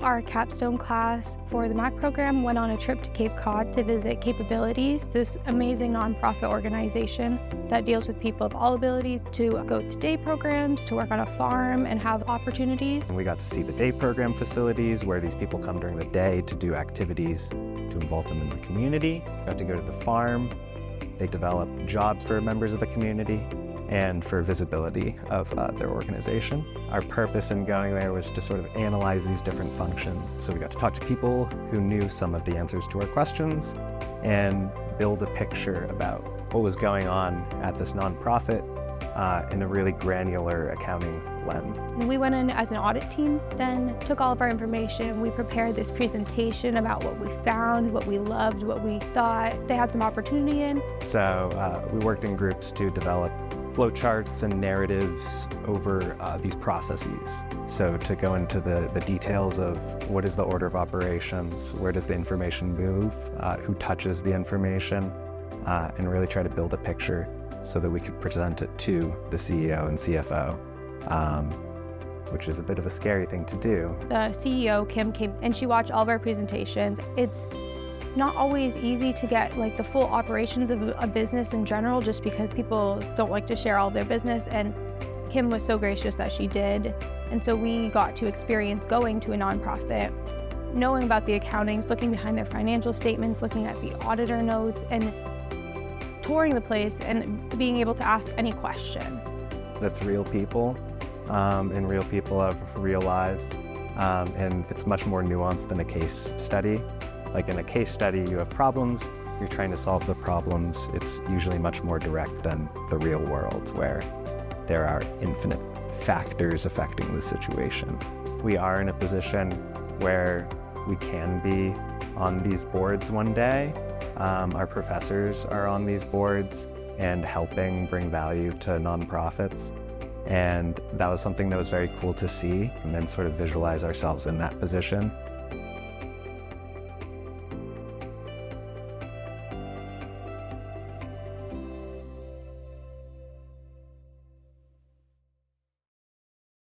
Our capstone class for the MAcc program went on a trip to Cape Cod to visit Capabilities, this amazing nonprofit organization that deals with people of all abilities to go to day programs, to work on a farm and have opportunities. And we got to see the day program facilities where these people come during the day to do activities to involve them in the community. Got to go to the farm. They develop jobs for members of the community and for visibility of their organization. Our purpose in going there was to sort of analyze these different functions. So we got to talk to people who knew some of the answers to our questions and build a picture about what was going on at this nonprofit in a really granular accounting lens. We went in as an audit team, then took all of our information. We prepared this presentation about what we found, what we loved, what we thought they had some opportunity in. So we worked in groups to develop flowcharts and narratives over these processes. So to go into the details of what is the order of operations, where does the information move, who touches the information, and really try to build a picture so that we could present it to the CEO and CFO, which is a bit of a scary thing to do. The CEO, Kim, came and she watched all of our presentations. It's not always easy to get like the full operations of a business in general, just because people don't like to share all their business, and Kim was so gracious that she did. And so we got to experience going to a nonprofit, knowing about the accountings, looking behind their financial statements, looking at the auditor notes, and touring the place and being able to ask any question. That's real people, and real people have real lives, and it's much more nuanced than a case study. Like in a case study, you have problems, you're trying to solve the problems. It's usually much more direct than the real world, where there are infinite factors affecting the situation. We are in a position where we can be on these boards one day. Our professors are on these boards and helping bring value to nonprofits. And that was something that was very cool to see, and then sort of visualize ourselves in that position.